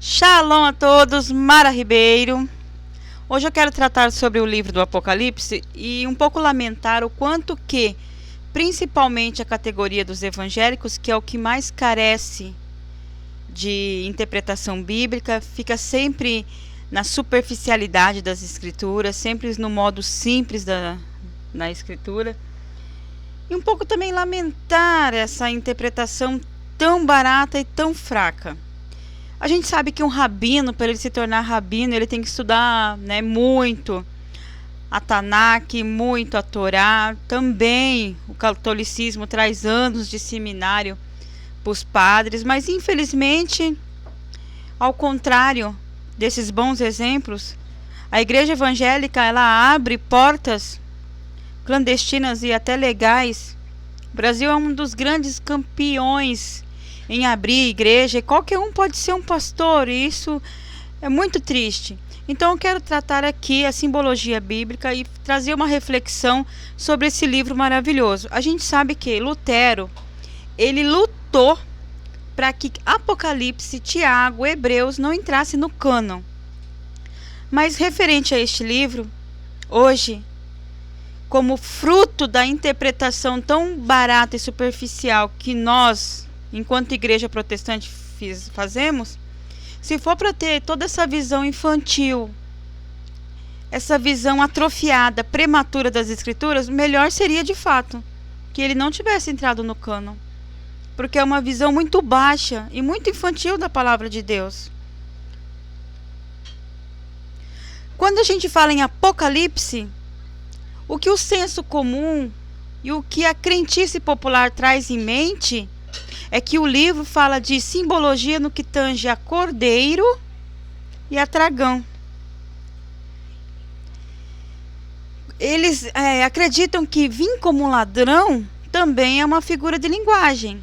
Shalom a todos, Mara Ribeiro. Hoje eu quero tratar sobre o livro do Apocalipse e um pouco lamentar o quanto que, principalmente a categoria dos evangélicos, que é o que mais carece de interpretação bíblica, fica sempre na superficialidade das escrituras, sempre no modo simples na escritura. E um pouco também lamentar essa interpretação tão barata e tão fraca. A gente sabe que um rabino, para ele se tornar rabino, ele tem que estudar, muito a Tanakh, muito a Torá. Também o catolicismo traz anos de seminário para os padres, mas infelizmente, ao contrário desses bons exemplos, a igreja evangélica ela abre portas clandestinas e até legais. O Brasil é um dos grandes campeões em abrir igreja, e qualquer um pode ser um pastor, e isso é muito triste. Então eu quero tratar aqui a simbologia bíblica e trazer uma reflexão sobre esse livro maravilhoso. A gente sabe que Lutero, ele lutou para que Apocalipse, Tiago, Hebreus não entrasse no cânon. Mas referente a este livro, hoje, como fruto da interpretação tão barata e superficial que nós, enquanto igreja protestante, fazemos, se for para ter toda essa visão infantil, essa visão atrofiada, prematura das escrituras, melhor seria de fato que ele não tivesse entrado no cânon, porque é uma visão muito baixa e muito infantil da palavra de Deus. Quando a gente fala em Apocalipse, o que o senso comum e o que a crentice popular traz em mente é que o livro fala de simbologia no que tange a cordeiro e a dragão. Eles acreditam que vir como ladrão também é uma figura de linguagem,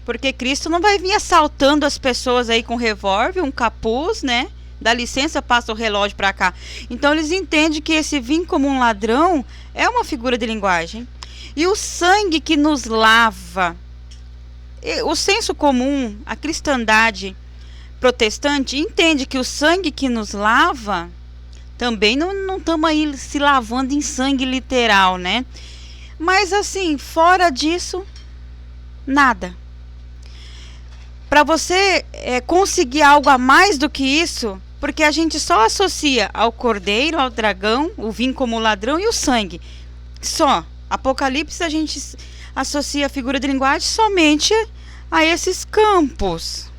porque Cristo não vai vir assaltando as pessoas aí com revólver, um capuz, dá licença, passa o relógio para cá. Então eles entendem que esse vir como um ladrão é uma figura de linguagem. E o sangue que nos lava, o senso comum, a cristandade protestante entende que o sangue que nos lava, também não estamos aí se lavando em sangue literal, Mas assim, fora disso, nada. Para você conseguir algo a mais do que isso, porque a gente só associa ao cordeiro, ao dragão, o vinho como ladrão e o sangue. Só. Apocalipse a gente associa a figura de linguagem somente a esses campos.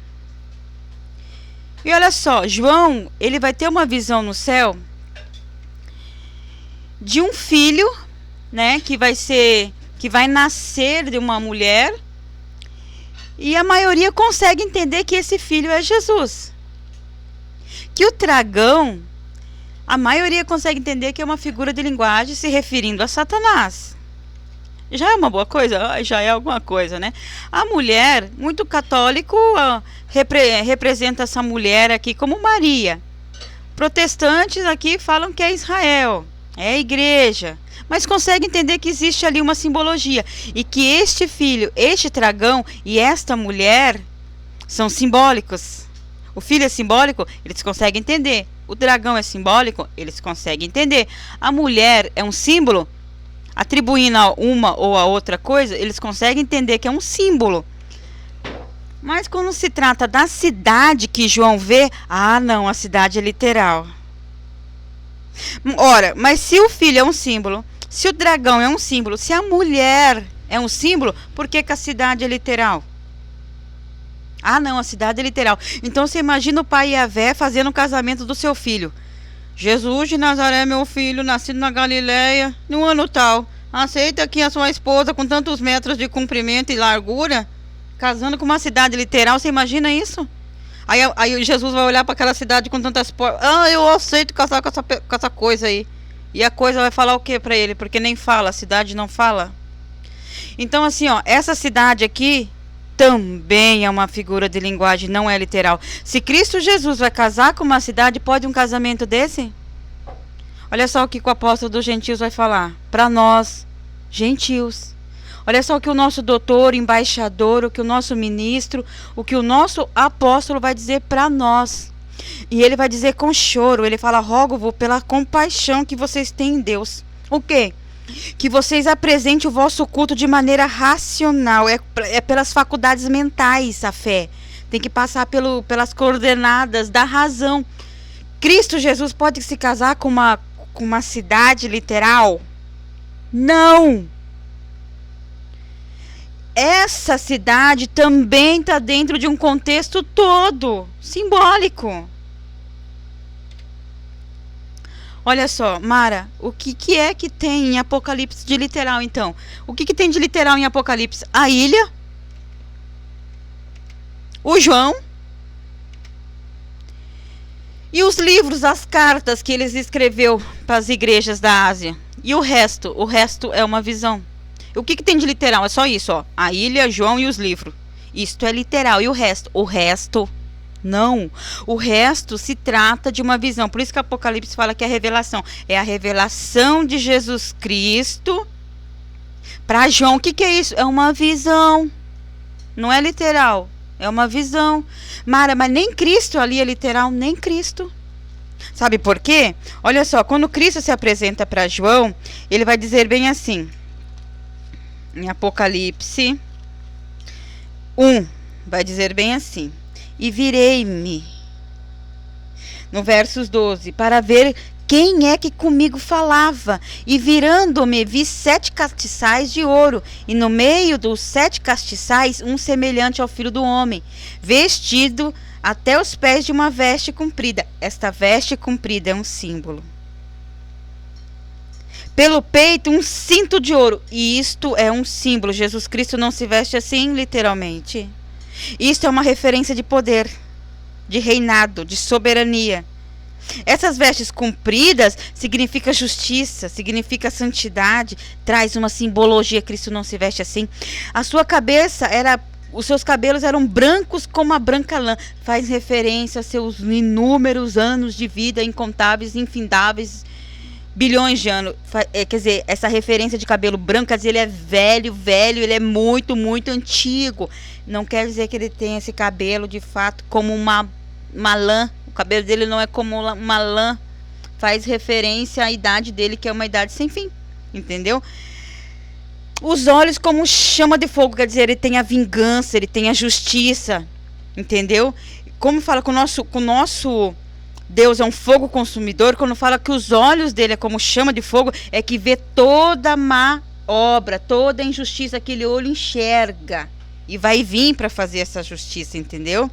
E olha só, João, ele vai ter uma visão no céu de um filho, que vai nascer de uma mulher, e a maioria consegue entender que esse filho é Jesus. Que o dragão, a maioria consegue entender que é uma figura de linguagem se referindo a Satanás. Já é uma boa coisa? Já é alguma coisa, A mulher, muito católico, representa essa mulher aqui como Maria. Protestantes aqui falam que é Israel, é a igreja. Mas consegue entender que existe ali uma simbologia. E que este filho, este dragão e esta mulher são simbólicos. O filho é simbólico, eles conseguem entender. O dragão é simbólico, eles conseguem entender. A mulher é um símbolo, atribuindo a uma ou a outra coisa, eles conseguem entender que é um símbolo. Mas quando se trata da cidade que João vê, não, a cidade é literal. Ora, mas se o filho é um símbolo, se o dragão é um símbolo, se a mulher é um símbolo, por que a cidade é literal? Não, a cidade é literal. Então você imagina o pai Yahvé fazendo o casamento do seu filho. Jesus de Nazaré, meu filho, nascido na Galileia, no ano tal. Aceita aqui a sua esposa com tantos metros de comprimento e largura, casando com uma cidade literal. Você imagina isso? Aí Jesus vai olhar para aquela cidade com tantas portas. Eu aceito casar com essa coisa aí. E a coisa vai falar o que para ele? Porque nem fala, a cidade não fala. Então assim, essa cidade aqui também é uma figura de linguagem, não é literal. Se Cristo Jesus vai casar com uma cidade, pode um casamento desse? Olha só o que o apóstolo dos gentios vai falar para nós, gentios. Olha só o que o nosso doutor, embaixador, o que o nosso ministro, o que o nosso apóstolo vai dizer para nós, E ele vai dizer com choro, ele fala: rogo-vos pela compaixão que vocês têm em Deus. O quê? Que vocês apresentem o vosso culto de maneira racional. É pelas faculdades mentais a fé. Tem que passar pelas coordenadas da razão. Cristo Jesus pode se casar com uma cidade literal? Não! Essa cidade também está dentro de um contexto todo simbólico. Olha só, Mara, o que é que tem em Apocalipse de literal, então? O que tem de literal em Apocalipse? A ilha, o João e os livros, as cartas que ele escreveu para as igrejas da Ásia. E o resto é uma visão. O que tem de literal? É só isso, ó. A ilha, João e os livros. Isto é literal. E o resto? O resto, não. O resto se trata de uma visão. Por isso que Apocalipse fala que é revelação. É a revelação de Jesus Cristo para João. O que é isso? É uma visão. Não é literal. É uma visão. Mara, mas nem Cristo ali é literal. Nem Cristo. Sabe por quê? Olha só, quando Cristo se apresenta para João, ele vai dizer bem assim. Em Apocalipse 1, vai dizer bem assim: e virei-me, no versos 12, para ver quem é que comigo falava. E virando-me, vi 7 castiçais de ouro, e no meio dos 7 castiçais, um semelhante ao Filho do Homem, vestido até os pés de uma veste comprida. Esta veste comprida é um símbolo. Pelo peito um cinto de ouro. E isto é um símbolo. Jesus Cristo não se veste assim, literalmente. Isto é uma referência de poder, de reinado, de soberania. Essas vestes compridas significa justiça, significa santidade, traz uma simbologia. Cristo não se veste assim. A sua cabeça os seus cabelos eram brancos como a branca lã. Faz referência a seus inúmeros anos de vida, incontáveis, infindáveis, bilhões de anos. Quer dizer, essa referência de cabelo branco, quer dizer, ele é velho, ele é muito, muito antigo. Não quer dizer que ele tenha esse cabelo, de fato, como uma lã. O cabelo dele não é como uma lã. Faz referência à idade dele, que é uma idade sem fim. Entendeu? Os olhos como chama de fogo, quer dizer, ele tem a vingança, ele tem a justiça. Entendeu? Como fala com o nosso Deus é um fogo consumidor, quando fala que os olhos dele é como chama de fogo, é que vê toda má obra, toda injustiça, aquele olho enxerga e vai vir para fazer essa justiça, entendeu?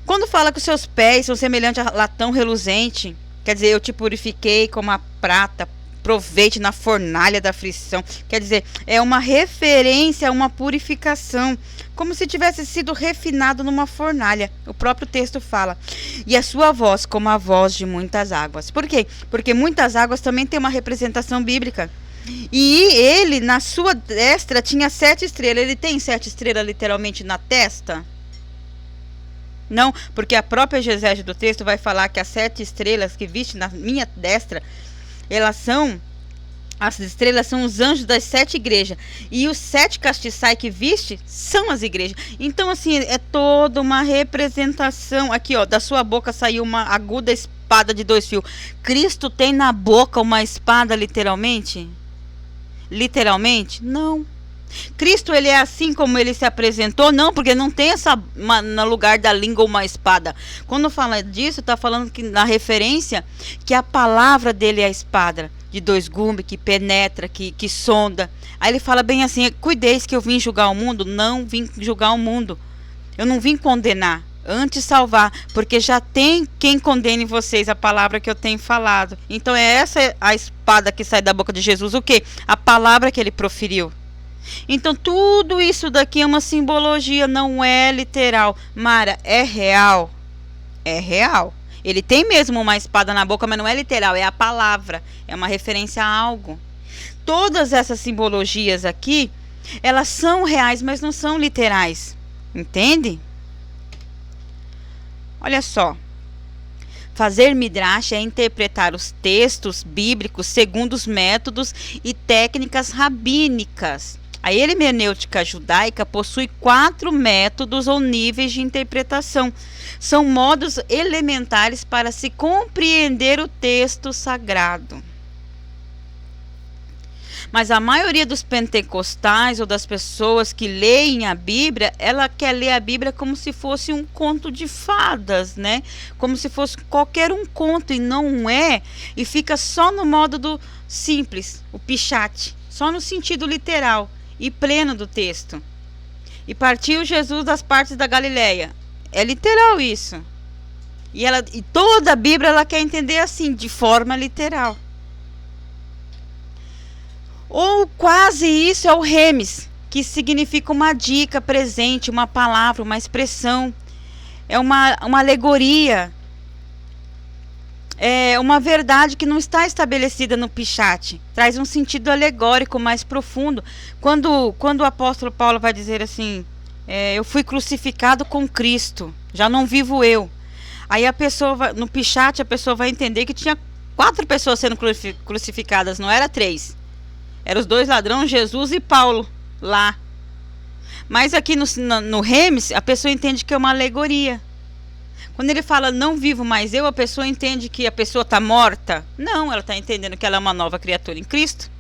Quando fala que os seus pés são semelhantes a latão reluzente, quer dizer, eu te purifiquei como a prata, proveite na fornalha da aflição. Quer dizer, é uma referência a uma purificação, como se tivesse sido refinado numa fornalha. O próprio texto fala. E a sua voz como a voz de muitas águas. Por quê? Porque muitas águas também tem uma representação bíblica. E ele, na sua destra, tinha 7 estrelas. Ele tem 7 estrelas literalmente na testa? Não, porque a própria exegese do texto vai falar que as 7 estrelas que viste na minha destra, as estrelas são os anjos das 7 igrejas. E os 7 castiçais que viste são as igrejas. Então, assim, é toda uma representação. Aqui, ó, da sua boca saiu uma aguda espada de 2 fios. Cristo tem na boca uma espada, literalmente? Literalmente? Não. Cristo, ele é assim como ele se apresentou? Não, porque não tem no lugar da língua uma espada. Quando fala disso, está falando que na referência que a palavra dele é a espada de 2 gumes, que penetra, que sonda. Aí ele fala bem assim: cuideis que eu vim julgar o mundo. Não vim julgar o mundo, eu não vim condenar, antes salvar, porque já tem quem condene vocês, a palavra que eu tenho falado. Então é essa a espada que sai da boca de Jesus. O quê? A palavra que ele proferiu. Então tudo isso daqui é uma simbologia, não é literal. Mara, é real? É real. Ele tem mesmo uma espada na boca, mas não é literal, é a palavra, é uma referência a algo. Todas essas simbologias aqui, elas são reais, mas não são literais. Entende? Olha só. Fazer midrash é interpretar os textos bíblicos segundo os métodos e técnicas rabínicas. A hermenêutica judaica possui 4 métodos ou níveis de interpretação. São modos elementares para se compreender o texto sagrado. Mas a maioria dos pentecostais ou das pessoas que leem a Bíblia, ela quer ler a Bíblia como se fosse um conto de fadas, né? Como se fosse qualquer um conto, e não é. E fica só no modo do simples, o pichate, só no sentido literal e pleno do texto. E partiu Jesus das partes da Galileia. É literal isso. E toda a Bíblia ela quer entender assim, de forma literal. Ou quase isso é o remes, que significa uma dica presente, uma palavra, uma expressão. É uma alegoria. É uma verdade que não está estabelecida no pichate. Traz um sentido alegórico mais profundo. Quando o apóstolo Paulo vai dizer assim, eu fui crucificado com Cristo, já não vivo eu. Aí a pessoa, no pichate, a pessoa vai entender que tinha 4 pessoas sendo crucificadas, não era 3. Eram os 2 ladrões, Jesus e Paulo, lá. Mas aqui no Remes, a pessoa entende que é uma alegoria. Quando ele fala, não vivo mais eu, a pessoa entende que a pessoa está morta. Não, ela está entendendo que ela é uma nova criatura em Cristo.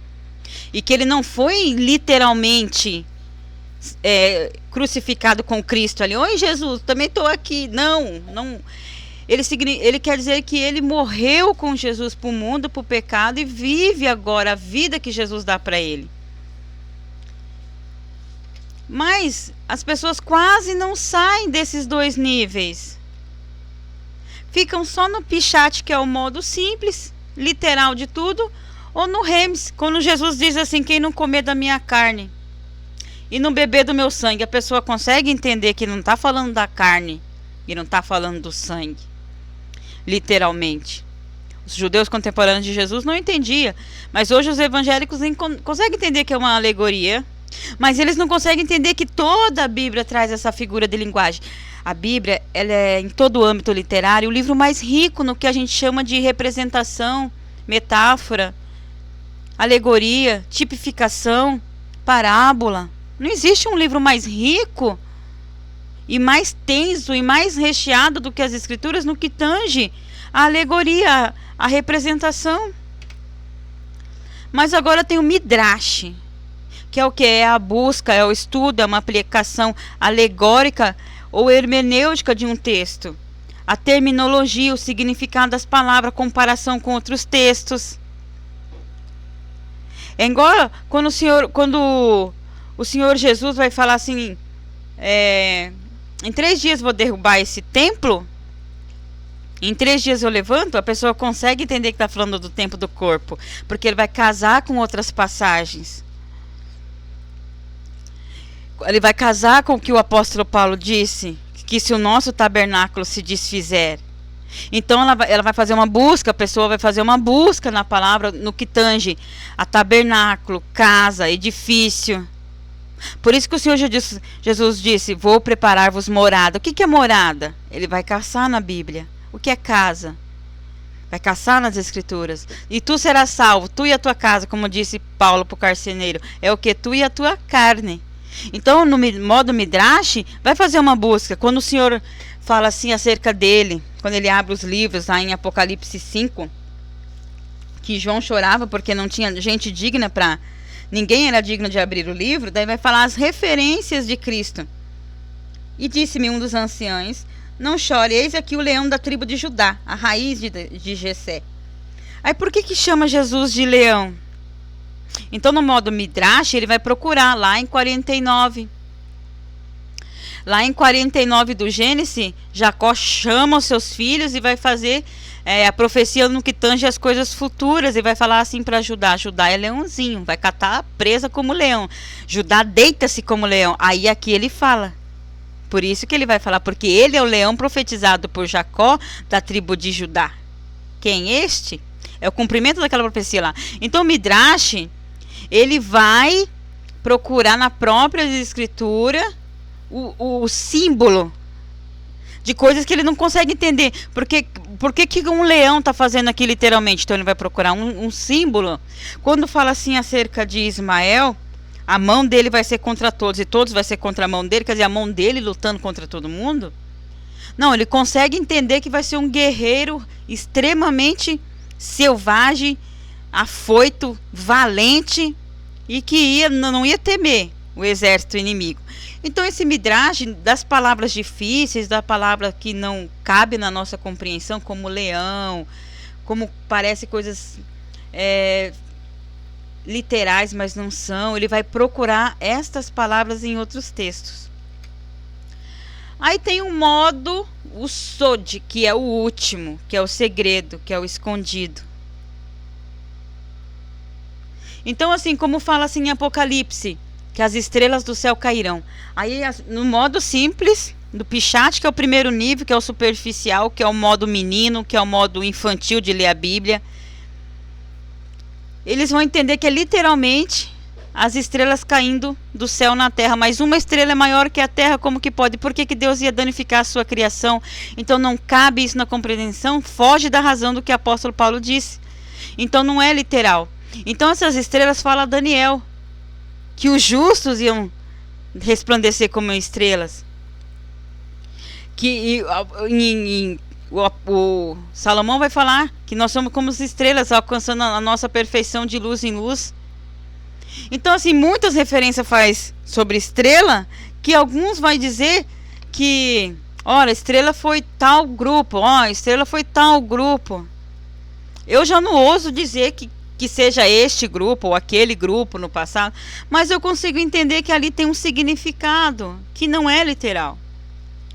E que ele não foi literalmente crucificado com Cristo ali. Oi, Jesus, também estou aqui. Não. Ele quer dizer que ele morreu com Jesus para o mundo, para o pecado, e vive agora a vida que Jesus dá para ele. Mas as pessoas quase não saem desses 2 níveis. Ficam só no pichate, que é o modo simples, literal de tudo, ou no remes, quando Jesus diz assim, quem não comer da minha carne e não beber do meu sangue, a pessoa consegue entender que não está falando da carne e não está falando do sangue. Literalmente. Os judeus contemporâneos de Jesus não entendiam, mas hoje os evangélicos conseguem entender que é uma alegoria, mas eles não conseguem entender que toda a Bíblia traz essa figura de linguagem. A Bíblia, ela é, em todo o âmbito literário, o livro mais rico no que a gente chama de representação, metáfora, alegoria, tipificação, parábola. Não existe um livro mais rico e mais tenso e mais recheado do que as Escrituras no que tange a alegoria, a representação. Mas agora tem o Midrash, que é o que? É a busca, é o estudo, é uma aplicação alegórica ou hermenêutica de um texto. A terminologia, o significado das palavras, a comparação com outros textos. É igual quando o Senhor Jesus vai falar assim, em 3 dias vou derrubar esse templo, em 3 dias eu levanto, a pessoa consegue entender que está falando do templo do corpo, porque ele vai casar com outras passagens. Ele vai casar com o que o apóstolo Paulo disse, que se o nosso tabernáculo se desfizer. Então ela vai fazer uma busca, a pessoa vai fazer uma busca na palavra no que tange a tabernáculo, casa, edifício. Por isso que o Senhor Jesus disse, vou preparar-vos morada. O que é morada? Ele vai caçar na Bíblia. O que é casa? Vai caçar nas Escrituras. E tu serás salvo, tu e a tua casa, como disse Paulo para o carcereiro. É o que? Tu e a tua carne. Então, no modo Midrash, vai fazer uma busca. Quando o Senhor fala assim acerca dele, quando ele abre os livros, lá em Apocalipse 5, que João chorava porque não tinha gente digna para... Ninguém era digno de abrir o livro, daí vai falar as referências de Cristo. E disse-me um dos anciãos, não chore, eis aqui o leão da tribo de Judá, a raiz de Jessé. Aí por que chama Jesus de leão? Então no modo Midrash ele vai procurar lá em 49. Lá em 49 do Gênesis, Jacó chama os seus filhos e vai fazer a profecia no que tange as coisas futuras, e vai falar assim para Judá, Judá é leãozinho, vai catar a presa como leão, Judá deita-se como leão. Aí aqui ele fala, por isso que ele vai falar, porque ele é o leão profetizado por Jacó da tribo de Judá. Quem este? É o cumprimento daquela profecia lá. Então o Midrash, ele vai procurar na própria escritura o símbolo de coisas que ele não consegue entender. Por que um leão está fazendo aqui literalmente? Então ele vai procurar um símbolo. Quando fala assim acerca de Ismael, a mão dele vai ser contra todos e todos vai ser contra a mão dele, quer dizer, a mão dele lutando contra todo mundo. Não, ele consegue entender que vai ser um guerreiro extremamente selvagem, afoito, valente e que não ia temer o exército inimigo. Então esse midrash das palavras difíceis, da palavra que não cabe na nossa compreensão, como leão, como parece coisas literais, mas não são, ele vai procurar estas palavras em outros textos. Aí tem um modo, o sod, que é o último, que é o segredo, que é o escondido. Então, assim, como fala assim em Apocalipse, que as estrelas do céu cairão. Aí, no modo simples, do Pichat, que é o primeiro nível, que é o superficial, que é o modo menino, que é o modo infantil de ler a Bíblia, eles vão entender que é literalmente as estrelas caindo do céu na terra, mas uma estrela é maior que a terra, como que pode? Por que Deus ia danificar a sua criação? Então não cabe isso na compreensão, foge da razão do que o apóstolo Paulo disse. Então não é literal. Então essas estrelas fala Daniel, que os justos iam resplandecer como estrelas. Que o Salomão vai falar que nós somos como estrelas, alcançando a nossa perfeição de luz em luz. Então, assim, muitas referências faz sobre estrela, que alguns vai dizer que, olha, estrela foi tal grupo, estrela foi tal grupo. Eu já não ouso dizer que seja este grupo ou aquele grupo no passado, mas eu consigo entender que ali tem um significado que não é literal.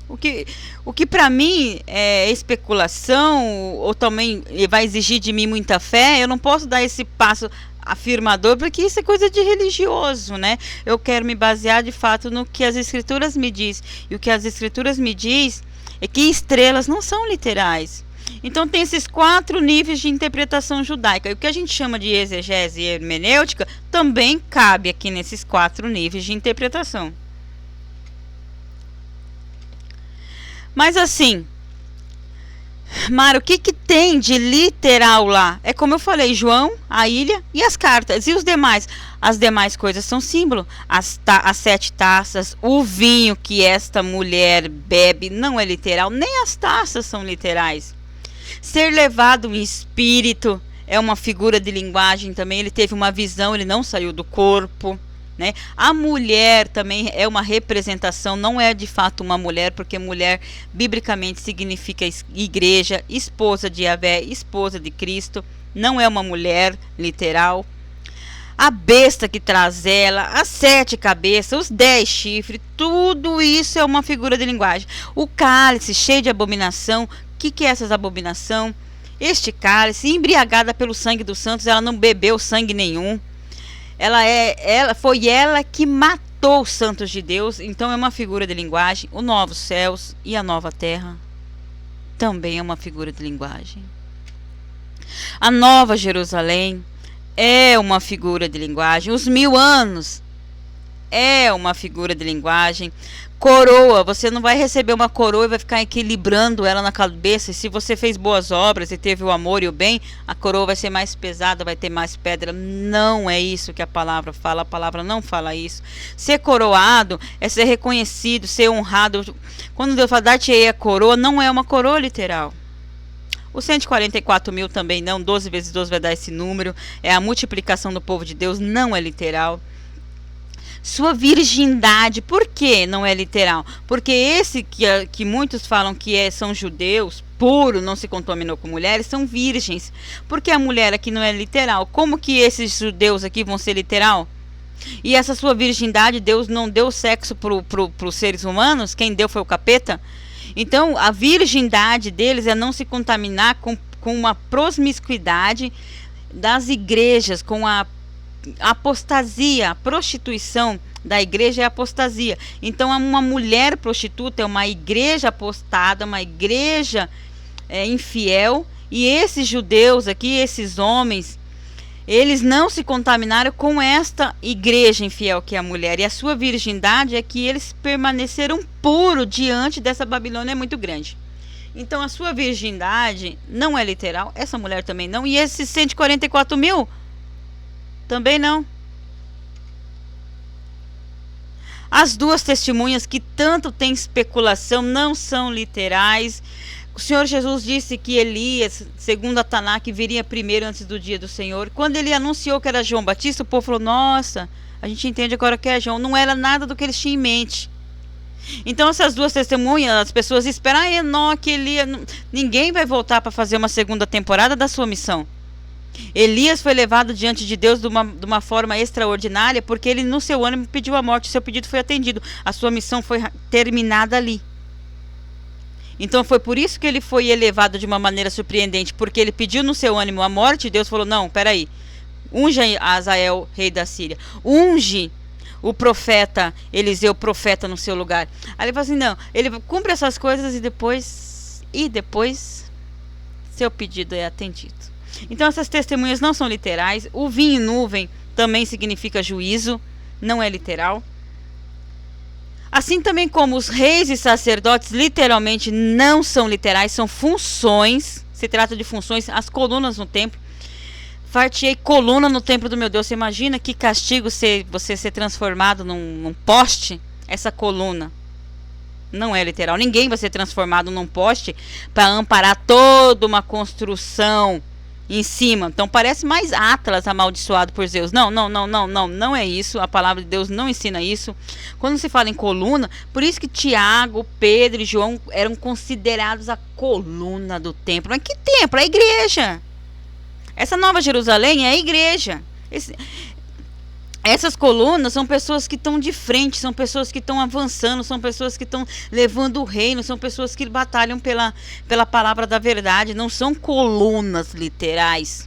O que para mim é especulação, ou também vai exigir de mim muita fé, eu não posso dar esse passo afirmador, porque isso é coisa de religioso, né? Eu quero me basear de fato no que as escrituras me diz. E o que as escrituras me diz é que estrelas não são literais. Então tem esses 4 níveis de interpretação judaica. E o que a gente chama de exegese e hermenêutica também cabe aqui nesses 4 níveis de interpretação. Mas assim, Mara, o que tem de literal lá? É como eu falei, João, a ilha e as cartas. E os demais? As demais coisas são símbolo. As 7 taças, o vinho que esta mulher bebe não é literal. Nem as taças são literais. Ser levado em espírito é uma figura de linguagem também. Ele teve uma visão, ele não saiu do corpo. Né? A mulher também é uma representação, não é de fato uma mulher, porque mulher biblicamente significa igreja, esposa de Yahvé, esposa de Cristo, não é uma mulher literal. A besta que traz ela, as 7 cabeças, os 10 chifres, tudo isso é uma figura de linguagem. O cálice cheio de abominação, o que é essa abominação? Este cálice, embriagada pelo sangue dos santos, ela não bebeu sangue nenhum. Foi ela que matou os santos de Deus. Então é uma figura de linguagem. Os novos céus e a nova terra também é uma figura de linguagem. A nova Jerusalém é uma figura de linguagem. Os 1000 anos é uma figura de linguagem. Coroa, você não vai receber uma coroa e vai ficar equilibrando ela na cabeça. E se você fez boas obras e teve o amor e o bem, a coroa vai ser mais pesada, vai ter mais pedra. Não é isso que a palavra fala. A palavra não fala isso. Ser coroado é ser reconhecido, ser honrado. Quando Deus fala, dar-te-ei a coroa, não é uma coroa literal. Os 144 mil também não. 12 vezes 12 vai dar esse número. É a multiplicação do povo de Deus, não é literal. Sua virgindade, por que não é literal? Porque esse que muitos falam que são judeus, puro, não se contaminou com mulheres, são virgens. Porque a mulher aqui não é literal. Como que esses judeus aqui vão ser literal? E essa sua virgindade, Deus não deu sexo para os seres humanos? Quem deu foi o capeta? Então, a virgindade deles é não se contaminar com uma promiscuidade das igrejas, com a apostasia, a prostituição da igreja é apostasia. Então uma mulher prostituta é uma igreja apostada, uma igreja infiel, e esses judeus aqui, esses homens, eles não se contaminaram com esta igreja infiel que é a mulher, e a sua virgindade é que eles permaneceram puros diante dessa Babilônia muito grande. Então a sua virgindade não é literal, essa mulher também não, e esses 144 mil também não. As duas testemunhas, que tanto tem especulação, não são literais. O Senhor Jesus disse que Elias, segundo a Tanakh, viria primeiro antes do dia do Senhor. Quando ele anunciou que era João Batista, o povo falou: nossa, a gente entende agora que é João. Não era nada do que eles tinham em mente. Então essas duas testemunhas, as pessoas esperam: Enoque, Elias, ninguém vai voltar para fazer uma segunda temporada da sua missão. Elias foi levado diante de Deus de uma forma extraordinária, porque ele no seu ânimo pediu a morte, seu pedido foi atendido, a sua missão foi terminada ali. Então foi por isso que ele foi elevado de uma maneira surpreendente, porque ele pediu no seu ânimo a morte, e Deus falou: não, peraí, unge Azael, rei da Síria, unge o profeta Eliseu, profeta, no seu lugar. Aí ele falou assim: não, ele cumpre essas coisas e depois seu pedido é atendido. Então essas testemunhas não são literais. O vinho em nuvem também significa juízo, não é literal. Assim também como os reis e sacerdotes literalmente não são literais, são funções. Se trata de funções. As colunas no templo. Fartei coluna no templo do meu Deus. Você imagina que castigo você ser transformado num poste? Essa coluna não é literal. Ninguém vai ser transformado num poste para amparar toda uma construção em cima. Então parece mais Atlas amaldiçoado por Zeus. Não é isso. A palavra de Deus não ensina isso. Quando se fala em coluna, por isso que Tiago, Pedro e João eram considerados a coluna do templo. Mas que templo? É a igreja. Essa Nova Jerusalém é a igreja. Essas colunas são pessoas que estão de frente, são pessoas que estão avançando, são pessoas que estão levando o reino, são pessoas que batalham pela palavra da verdade, não são colunas literais.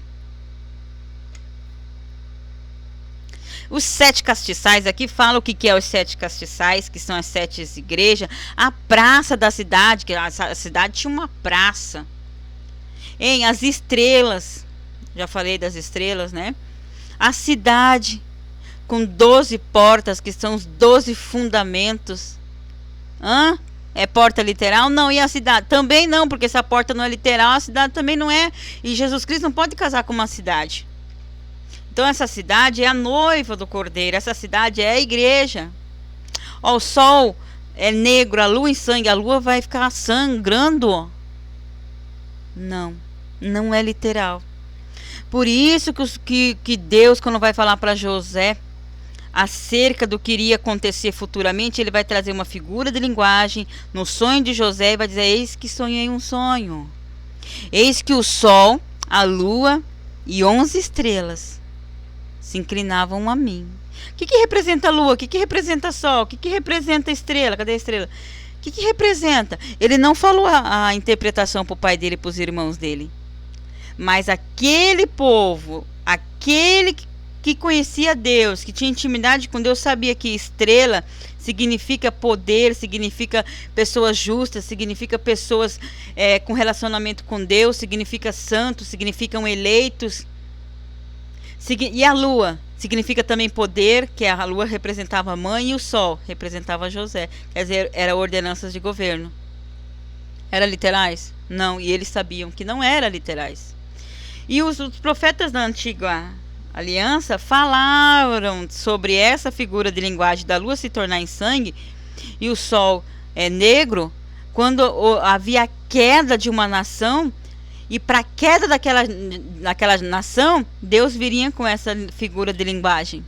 Os 7 castiçais, aqui fala o que é os 7 castiçais, que são as 7 igrejas. A praça da cidade, que a cidade tinha uma praça. As estrelas, já falei das estrelas, né? A cidade com 12 portas, que são os 12 fundamentos. É porta literal? Não. E a cidade? Também não, porque essa porta não é literal, a cidade também não é. E Jesus Cristo não pode casar com uma cidade. Então essa cidade é a noiva do Cordeiro, essa cidade é a igreja. O sol é negro, a lua em sangue, a lua vai ficar sangrando? Não é literal. Por isso que Deus, quando vai falar para José acerca do que iria acontecer futuramente, ele vai trazer uma figura de linguagem no sonho de José e vai dizer: eis que sonhei um sonho. Eis que o sol, a lua e 11 estrelas se inclinavam a mim. O que representa a lua? O que representa o sol? O que representa a estrela? Cadê a estrela? O que representa? Ele não falou a interpretação para o pai dele e para os irmãos dele. Mas aquele povo, aquele que conhecia Deus, que tinha intimidade com Deus, sabia que estrela significa poder, significa pessoas justas, significa pessoas com relacionamento com Deus, significa santos, significam eleitos. E a lua significa também poder, que a lua representava a mãe, e o sol representava José. Quer dizer, eram ordenanças de governo. Eram literais? Não, e eles sabiam que não eram literais. E os profetas da antiga aliança falaram sobre essa figura de linguagem da lua se tornar em sangue e o sol negro, quando havia a queda de uma nação, e para a queda daquela nação, Deus viria com essa figura de linguagem.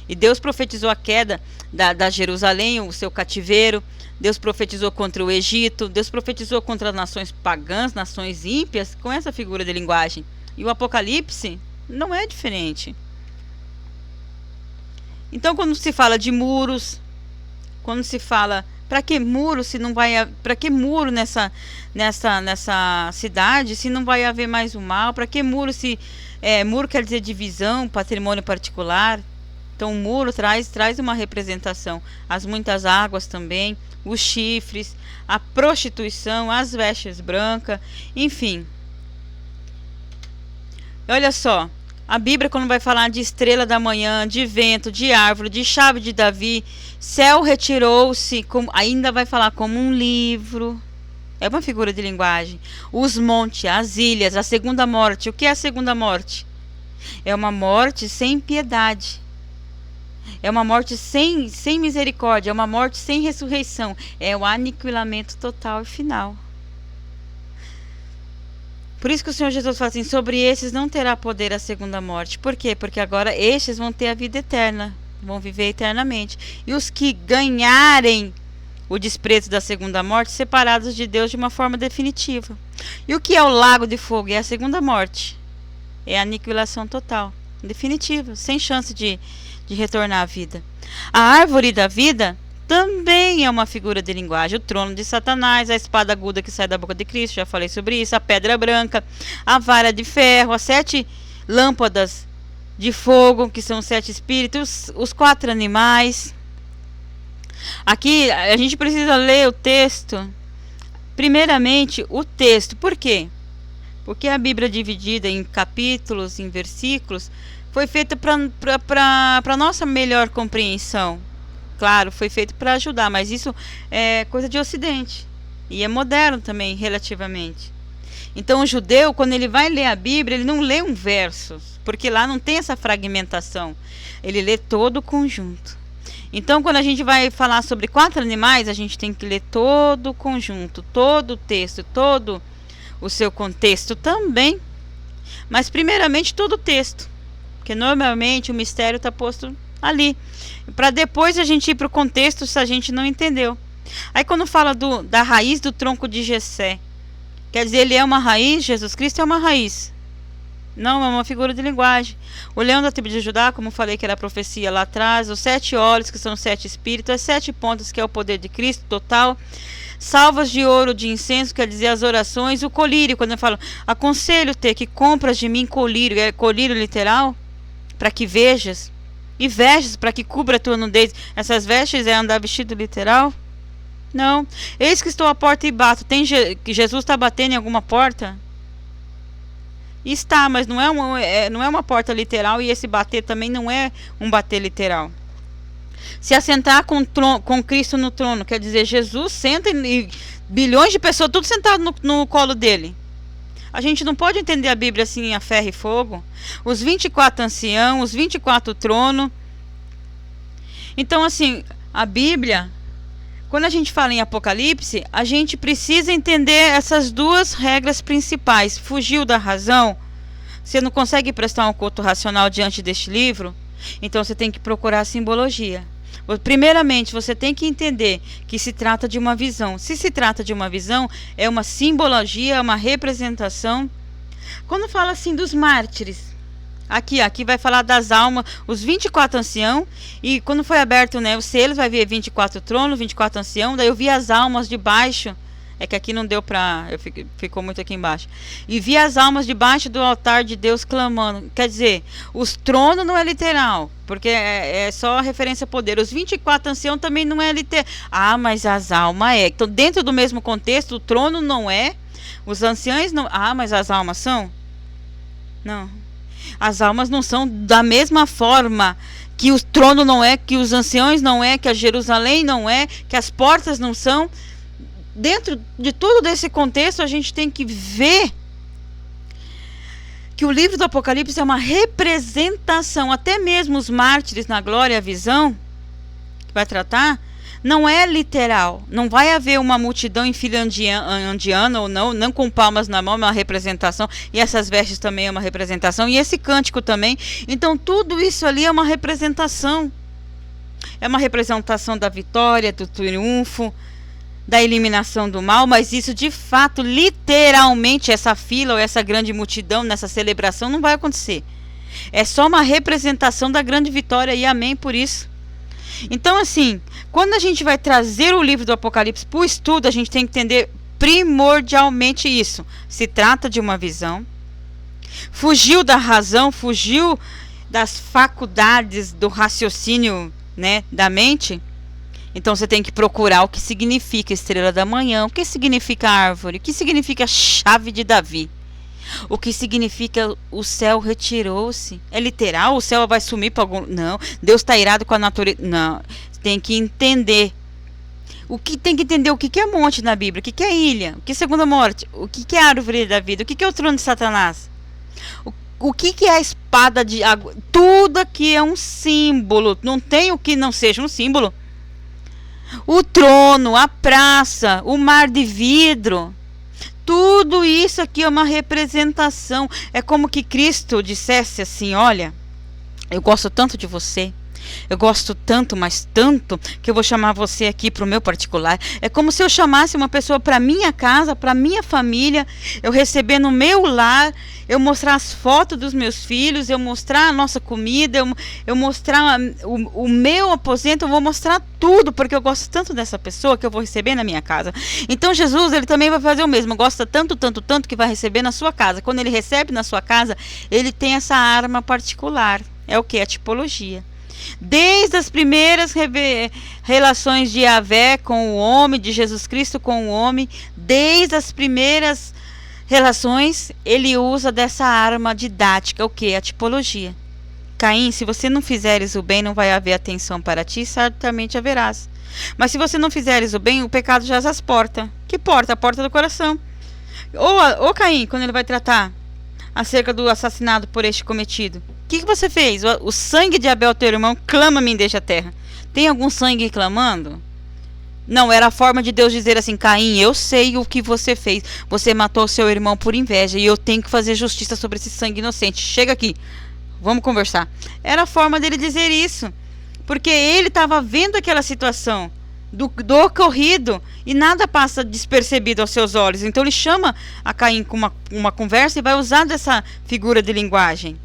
E Deus profetizou a queda da Jerusalém, o seu cativeiro. Deus profetizou contra o Egito. Deus profetizou contra as nações pagãs, nações ímpias, com essa figura de linguagem. E o Apocalipse não é diferente. Então, quando se fala de muros, quando se fala, para que muro se não vai, para que muro nessa cidade se não vai haver mais o mal? Para que muro se muro quer dizer divisão, patrimônio particular? Então, o muro traz uma representação. As muitas águas também, os chifres, a prostituição, as vestes brancas, enfim. Olha só, a Bíblia, quando vai falar de estrela da manhã, de vento, de árvore, de chave de Davi, céu retirou-se, ainda vai falar como um livro. É uma figura de linguagem. Os montes, as ilhas, a segunda morte. O que é a segunda morte? É uma morte sem piedade. É uma morte sem misericórdia, é uma morte sem ressurreição. É o aniquilamento total e final. Por isso que o Senhor Jesus fala assim, sobre esses não terá poder a segunda morte. Por quê? Porque agora estes vão ter a vida eterna, vão viver eternamente. E os que ganharem o desprezo da segunda morte, separados de Deus de uma forma definitiva. E o que é o lago de fogo? É a segunda morte. É a aniquilação total, definitiva, sem chance de retornar à vida. A árvore da vida também é uma figura de linguagem. O trono de Satanás, a espada aguda que sai da boca de Cristo, já falei sobre isso, a pedra branca, a vara de ferro, as 7 lâmpadas de fogo, que são 7 espíritos, os 4 animais. Aqui a gente precisa ler o texto. Primeiramente, o texto. Por quê? Porque a Bíblia é dividida em capítulos, em versículos, foi feita para nossa melhor compreensão. Claro, foi feito para ajudar, mas isso é coisa de Ocidente. E é moderno também, relativamente. Então o judeu, quando ele vai ler a Bíblia, ele não lê um verso, porque lá não tem essa fragmentação. Ele lê todo o conjunto. Então quando a gente vai falar sobre 4 animais, a gente tem que ler todo o conjunto, todo o texto, todo o seu contexto também. Mas primeiramente todo o texto. Porque normalmente o mistério está posto ali, para depois a gente ir para o contexto se a gente não entendeu. Aí quando fala da raiz do tronco de Jessé, quer dizer, ele é uma raiz, Jesus Cristo é uma raiz. Não, é uma figura de linguagem. O leão da tribo de Judá, como falei que era a profecia lá atrás, os 7 olhos, que são 7 espíritos, as 7 pontas, que é o poder de Cristo total, salvas de ouro, de incenso, quer dizer, as orações, o colírio, quando eu falo, aconselho-te que compras de mim colírio, é colírio literal, para que vejas, e vestes para que cubra a tua nudez. Essas vestes é andar vestido literal? Não. Eis que estou à porta e bato. Que Jesus está batendo em alguma porta? Está, mas não é uma porta literal, e esse bater também não é um bater literal. Se assentar com Cristo no trono, quer dizer, Jesus senta e bilhões de pessoas, tudo sentado no colo dele. A gente não pode entender a Bíblia assim a ferro e fogo. Os 24 anciãos, os 24 tronos. Então, assim, a Bíblia, quando a gente fala em Apocalipse, a gente precisa entender essas 2 regras principais. Fugiu da razão? Você não consegue prestar um culto racional diante deste livro? Então você tem que procurar a simbologia. Primeiramente, você tem que entender que se trata de uma visão. Se se trata de uma visão, é uma simbologia, é uma representação. Quando fala assim dos mártires, aqui vai falar das almas, os 24 anciãos, e quando foi aberto, né, os selos, vai ver 24 tronos, 24 anciãos, daí eu vi as almas debaixo. É que aqui não deu pra... ficou muito aqui embaixo. E vi as almas debaixo do altar de Deus clamando. Quer dizer, os tronos não é literal, porque é só referência a poder. Os 24 anciãos também não é literal. Ah, mas as almas é. Então, dentro do mesmo contexto, o trono não é. Os anciãos não... Ah, mas as almas são? Não. As almas não são da mesma forma que o trono não é, que os anciãos não é, que a Jerusalém não é, que as portas não são. Dentro de todo desse contexto, a gente tem que ver que o livro do Apocalipse é uma representação. Até mesmo os mártires na glória e a visão, que vai tratar, não é literal. Não vai haver uma multidão em fila indiana ou não com palmas na mão, é uma representação. E essas vestes também é uma representação. E esse cântico também. Então tudo isso ali é uma representação. É uma representação da vitória, do triunfo, da eliminação do mal, mas isso de fato, literalmente, essa fila ou essa grande multidão nessa celebração não vai acontecer. É só uma representação da grande vitória, e amém por isso. Então, assim, quando a gente vai trazer o livro do Apocalipse para o estudo, a gente tem que entender primordialmente isso. Se trata de uma visão, fugiu da razão, fugiu das faculdades do raciocínio, né, da mente. Então você tem que procurar o que significa estrela da manhã, o que significa árvore, o que significa chave de Davi, o que significa o céu retirou-se. É literal? O céu vai sumir para algum... Não. Deus está irado com a natureza? Não. Tem que entender. Tem que entender o que é monte na Bíblia, o que é ilha, o que é segunda morte, o que é árvore da vida, o que é o trono de Satanás, o que é a espada espada de água. Tudo aqui é um símbolo. Não tem o que não seja um símbolo. O trono, a praça, o mar de vidro. Tudo isso aqui é uma representação. É como que Cristo dissesse assim: olha, eu gosto tanto de você. Eu gosto tanto, mas tanto, que eu vou chamar você aqui para o meu particular. É como se eu chamasse uma pessoa para minha casa, para minha família, eu receber no meu lar, eu mostrar as fotos dos meus filhos, eu mostrar a nossa comida, eu mostrar o meu aposento, eu vou mostrar tudo, porque eu gosto tanto dessa pessoa que eu vou receber na minha casa. Então Jesus, ele também vai fazer o mesmo, gosta tanto, tanto, tanto que vai receber na sua casa. Quando ele recebe na sua casa, ele tem essa arma particular. É o que? A tipologia. Desde as primeiras relações de Yahvé com o homem, de Jesus Cristo com o homem, desde as primeiras relações, ele usa dessa arma didática, o que? A tipologia. Caim, se você não fizeres o bem, não vai haver atenção para ti, certamente haverás. Mas se você não fizeres o bem, o pecado jaz às portas. Que porta? A porta do coração. Ou Caim, quando ele vai tratar acerca do assassinato por este cometido, o que você fez? O sangue de Abel, teu irmão, clama-me desde a terra. Tem algum sangue clamando? Não, era a forma de Deus dizer assim: Caim, eu sei o que você fez. Você matou seu irmão por inveja e eu tenho que fazer justiça sobre esse sangue inocente. Chega aqui, vamos conversar. Era a forma dele dizer isso, porque ele estava vendo aquela situação do ocorrido e nada passa despercebido aos seus olhos. Então ele chama a Caim com uma conversa e vai usar dessa figura de linguagem.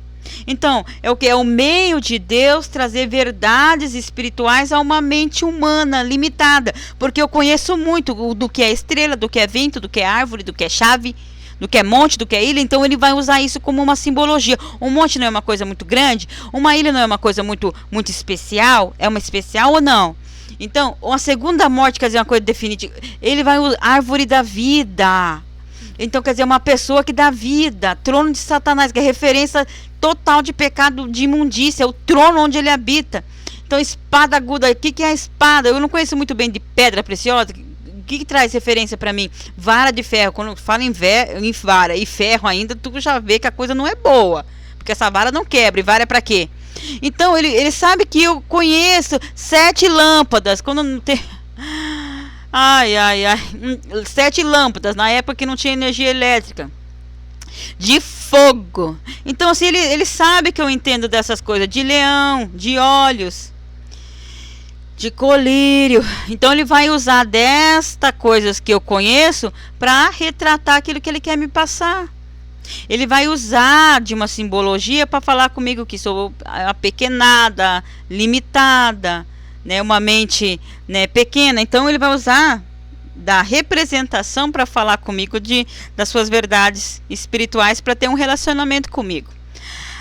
Então, é o que? É o meio de Deus trazer verdades espirituais a uma mente humana limitada, porque eu conheço muito do que é estrela, do que é vento, do que é árvore, do que é chave, do que é monte, do que é ilha. Então ele vai usar isso como uma simbologia. Um monte não é uma coisa muito grande, uma ilha não é uma coisa muito especial. É uma especial ou não? Então, uma segunda morte, quer dizer, uma coisa definitiva. Ele vai usar árvore da vida. Então, quer dizer, uma pessoa que dá vida. Trono de Satanás, que é referência total de pecado, de imundícia. O trono onde ele habita. Então, espada aguda. O que é a espada? Eu não conheço muito bem de pedra preciosa. O que traz referência para mim? Vara de ferro. Quando fala em vara e ferro ainda, tu já vê que a coisa não é boa. Porque essa vara não quebra. E vara é para quê? Então, ele sabe que eu conheço 7 lâmpadas. Quando não tem... Ai. 7 lâmpadas, na época que não tinha energia elétrica. De fogo. Então, assim, ele sabe que eu entendo dessas coisas. De leão, de olhos, de colírio. Então, ele vai usar destas coisas que eu conheço para retratar aquilo que ele quer me passar. Ele vai usar de uma simbologia para falar comigo que sou apequenada, limitada, né, uma mente, né, pequena. Então ele vai usar da representação para falar comigo das suas verdades espirituais, para ter um relacionamento comigo.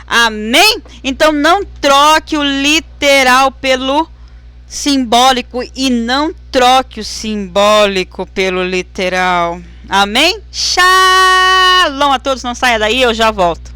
Amém? Então não troque o literal pelo simbólico e não troque o simbólico pelo literal. Amém? Shalom a todos, não saia daí, eu já volto.